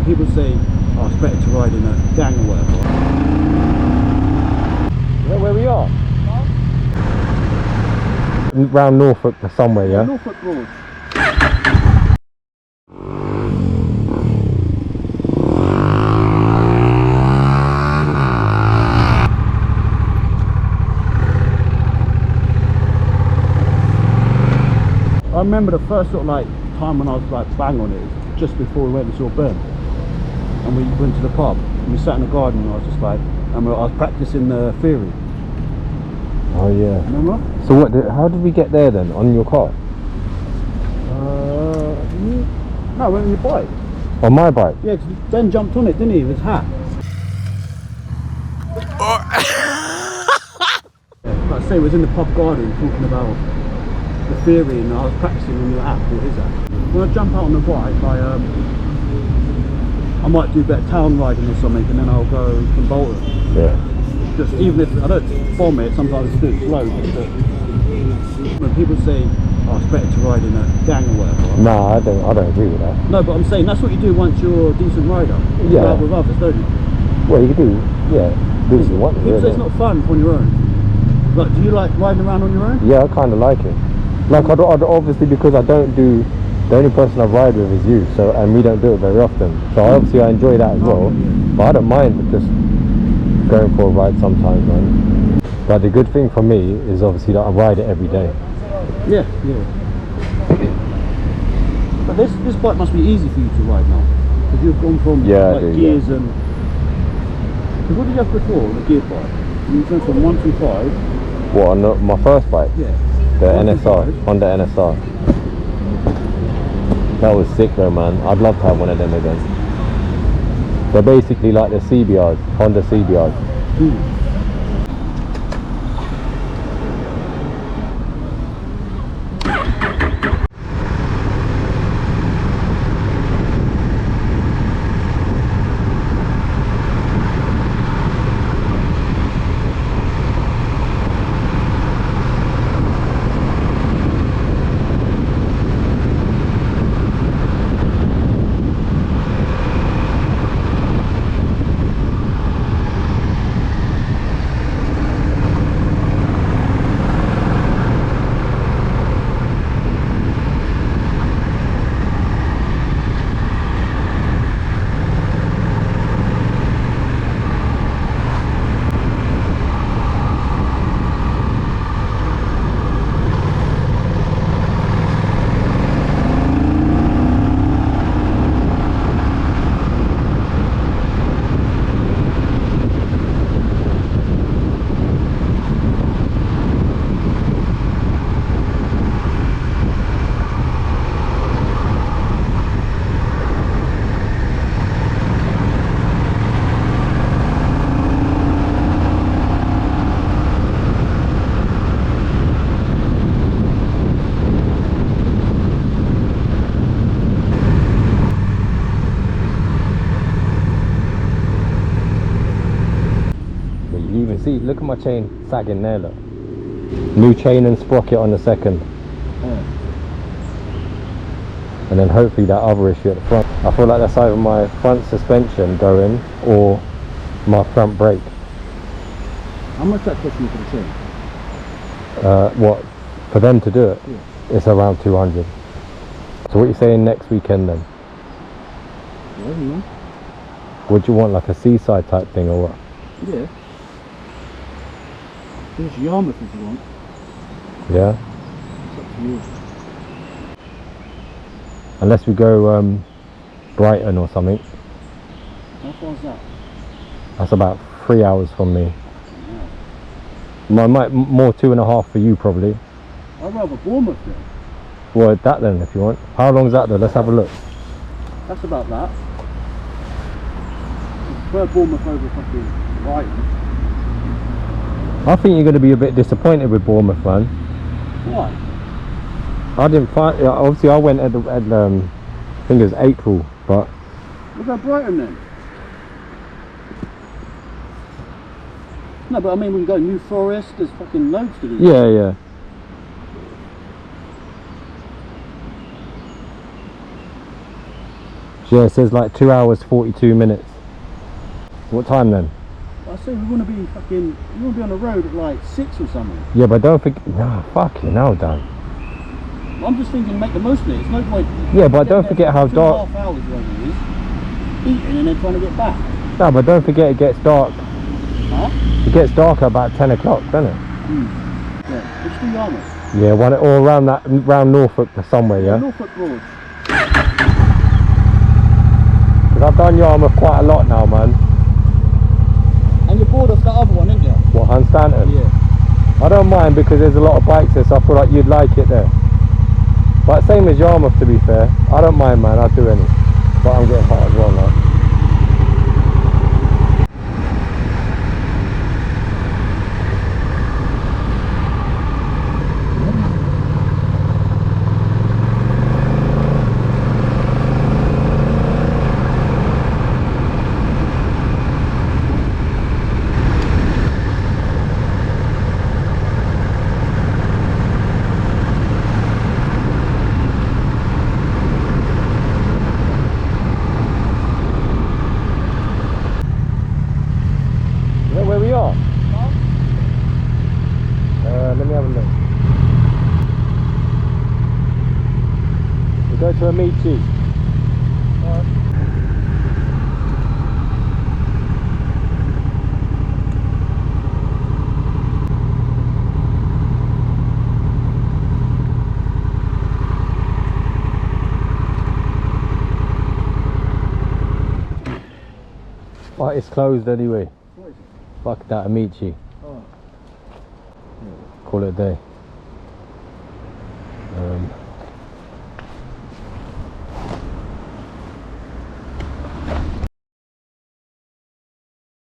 people say, oh, it's better to ride in a gang or whatever. Is that where we are? Round Norfolk somewhere, yeah? Norfolk Broad. I remember the first sort of like time when I was like bang on it, just before we went and saw Ben, and we went to the pub and we sat in the garden and I was just like, I was practicing the theory. Oh yeah. Remember? So what? How did we get there then? On your car? No, we went on your bike. On my bike? Yeah, because Ben jumped on it, didn't he, with his hat? Yeah, like I say, we was in the pub garden talking about the theory, and I was practicing on your app, what is that? When I jump out on the bike, I might do a bit of town riding or something, and then I'll go from Bolton. Yeah. Just even if I don't bomb it, sometimes I just do it slow. When people say, oh, it's better to ride in a gang or whatever. No, I don't agree with that. No, but I'm saying that's what you do once you're a decent rider. You Yeah. ride with others, don't you? Well, you can do, yeah, do what you want. People say it's not fun on your own. Like, do you like riding around on your own? Yeah, I kind of like it. Like, I'd obviously, because I don't do, the only person I ride with is you, so, and we don't do it very often. So obviously I enjoy that as well, but I don't mind just going for a ride sometimes, man. But the good thing for me is obviously that I ride it every day. Yeah, yeah. But this bike must be easy for you to ride now, because you've gone from gears and. Because what did you have before, the gear bike? You went from 125. What, on my first bike? Yeah. The NSR, Honda NSR. That was sick though, man. I'd love to have one of them again. They're basically like the CBRs, Honda CBRs. See, look at my chain sagging there, look. New chain and sprocket on the second. And then hopefully that other issue at the front. I feel like that's either my front suspension going or my front brake. How much that cost you for the chain? What? For them to do it? Yeah. It's around 200. So what are you saying next weekend then? Yeah, you know. What do you want, like a seaside type thing or what? Yeah. There's Yarmouth if you want. Yeah? It's up to you. Unless we go Brighton or something. How far is that? That's about 3 hours from me. Yeah. More 2.5 for you probably. I'd rather Bournemouth then. Well, that then if you want. How long is that though? Let's have a look. That's about that. I prefer Bournemouth over fucking Brighton. I think you're going to be a bit disappointed with Bournemouth, man. Why? I didn't find. Obviously, I went at I think it was April, but. What about Brighton then? No, but I mean, we can go New Forest. There's fucking loads to do. Yeah, yeah. Yeah, it says like 2 hours 42 minutes. What time then? I say we want to be fucking. We want to be on the road at like 6 or something. Yeah, but don't forget. Nah, fucking hell, Dan. I'm just thinking, make the most of it. It's no point. Yeah, but don't forget how dark. 2.5 hours, whatever it is, eating and then trying to get back. No, but don't forget it gets dark. Huh? It gets darker about 10 o'clock, doesn't it? Yeah. Let's do Yarmouth. Yeah, one or around that, round Norfolk somewhere, yeah. Norfolk Broad. Because I've done Yarmouth quite a lot now, man. And you're bored of that other one, aren't you? What, Hunstanton? Yeah. I don't mind because there's a lot of bikes there, so I feel like you'd like it there. But same as Yarmouth, to be fair. I don't mind, man. I'll do any. But I'm getting hot as well now. Is that where we are? Let me have a look. We go to Amici. But it's closed anyway. What is it? Fuck that Amici. Oh. Call it a day.